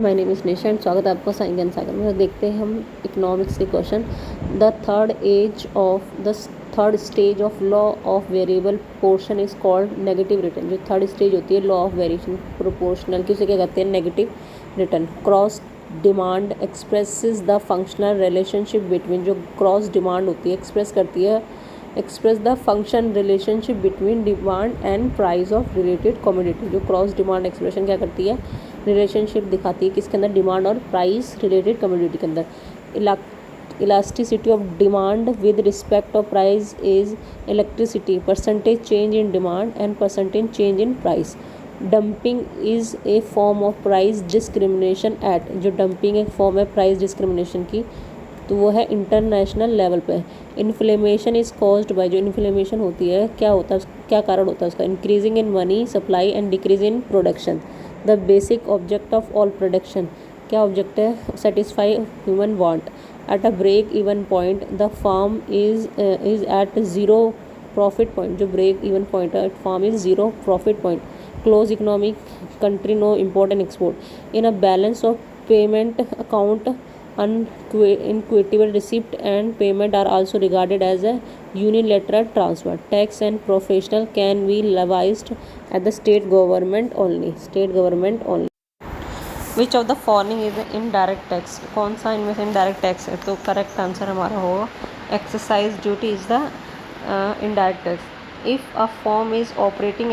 My name is Nisha and स्वागत है आपका साइंस ज्ञान सागर में। देखते हैं हम इकोनॉमिक्स के question. The third stage of law of variable portion is called negative return. जो थर्ड स्टेज होती है लॉ ऑफ वेरिएशन प्रोपोर्शनल की, उसे क्या कहते हैं? Negative return. Cross demand expresses the functional relationship between. जो क्रॉस डिमांड होती है express the function relationship between demand and price of related commodity. जो क्रॉस डिमांड एक्सप्रेशन क्या करती है? रिलेशनशिप दिखाती है किसके अंदर? डिमांड और प्राइस रिलेटेड कमोडिटी के अंदर। Elasticity of demand with respect of price is electricity percentage change in demand and percentage change in price. Dumping is a form of price discrimination eight. जो dumping एक form है price discrimination की, तो वो है international level पे। Inflammation is caused by. जो inflammation होती है क्या होता है, क्या कारण होता है उसका? Increasing in money supply and decrease in production. The basic object of all production क्या ऑब्जेक्ट है? Satisfy human want. At a break even point the firm is at zero profit point. जो ब्रेक इवन पॉइंट है firm is zero profit point. Close economic country no import and export. In a balance of payment account unquotable receipt and payment are also regarded as a unilateral transfer. Tax and professional can be levied at the state government only. Which of the following is the indirect tax? कौन सा इनमें से indirect tax है? तो correct answer हमारा होगा exercise duty is the indirect tax. If a firm is operating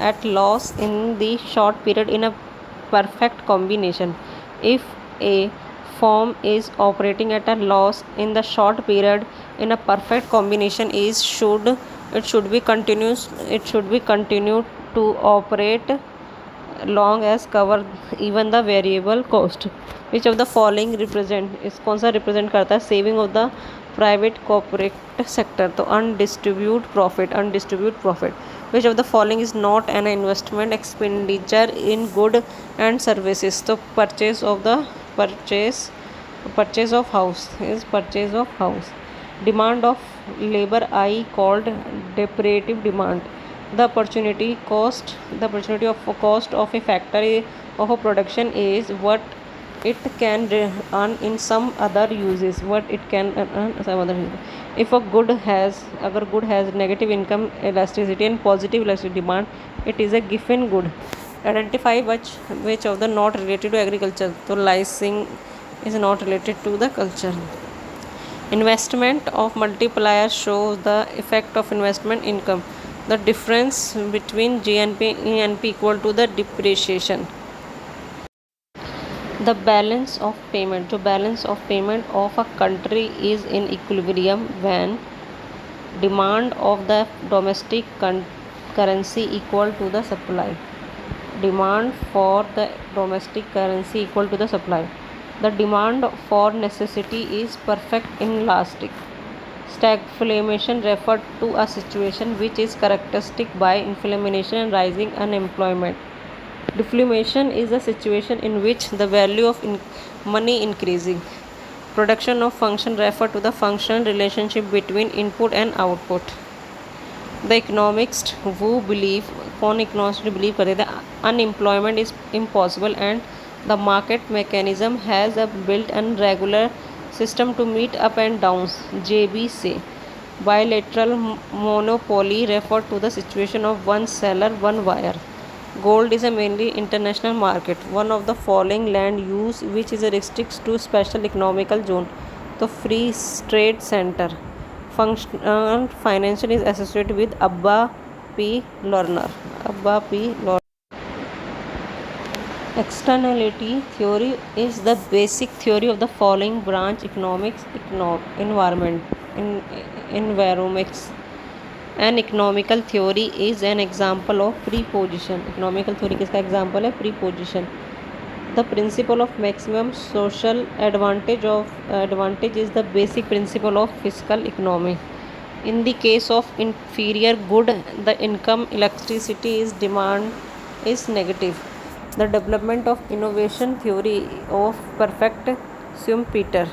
at loss in the short period in a perfect combination. If a firm is operating at a loss in the short period in a perfect combination it should be continued to operate long as cover even the variable cost. Which of the following represent, इस कौन सा represent करता है? Saving of the private corporate sector, तो अनडिस्ट्रीब्यूट profit. Which of the following is not an investment expenditure in good and services, तो purchase of house is purchase of house. Demand of labor I called deprivative demand. The opportunity cost of a factory of a production is what it can earn in some other uses. If a good has negative income elasticity and positive elasticity demand, it is a given good. Identify which of the not related to agriculture. So licensing is not related to the culture. Investment of multiplier shows the effect of investment income. The difference between GNP and ENP equal to the depreciation. The balance of payment. जो balance of payment of a country is in equilibrium when demand of the domestic currency equal to the supply. Demand for the domestic currency equal to the supply. The demand for necessity is perfect inelastic. Stagflation refers to a situation which is characteristic by inflation and rising unemployment. Deflation is a situation in which the value of money increasing. Production of function refers to the functional relationship between input and output. The economists who believe that unemployment is impossible and the market mechanism has a built-in regular system to meet up and downs. JB say bilateral monopoly refers to the situation of one seller, one buyer. Gold is a mainly international market. One of the following land use which is restricted to special economical zone. The free trade center. Functional financial is associated with Abba P. Lerner. Externality theory is the basic theory of the following branch: economics, environments. An economical theory is an example of preposition. Economical theory किसका example है? Preposition. The principle of maximum social advantage is the basic principle of fiscal economy. In the case of inferior good, the income elasticity is demand is negative. The development of innovation theory of perfect Schumpeter.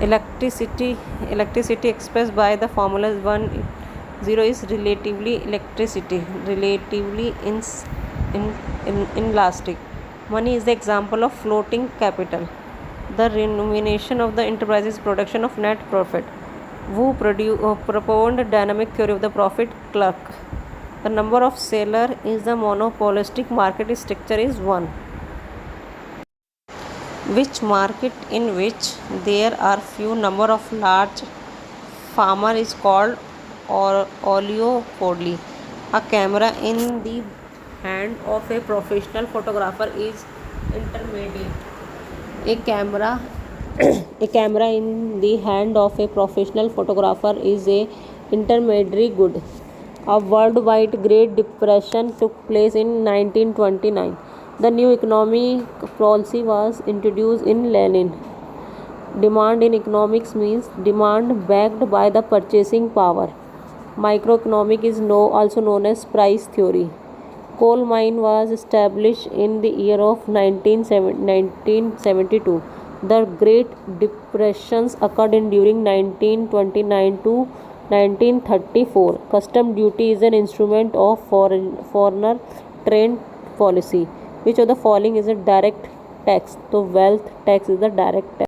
Electricity expressed by the formula 1 0 is relatively inelastic. Money is the example of floating capital. The remuneration of the enterprise's production of net profit. Wu proponed dynamic theory of the profit clerk. The number of seller is the monopolistic market structure is 1. Which market in which there are few number of large farmer is called oligopoly. A camera in the hand of a professional photographer is intermediate. A camera a camera in the hand of a professional photographer is a intermediary good. A worldwide Great Depression took place in 1929. The new economic policy was introduced in Lenin. Demand in economics means demand backed by the purchasing power. Microeconomic is also known as price theory. Coal mine was established in the year of 1972. The Great Depressions occurred during 1929 to 1934. Custom duty is an instrument of foreigner trade policy. Which of the following is a direct tax? So wealth tax is the direct tax.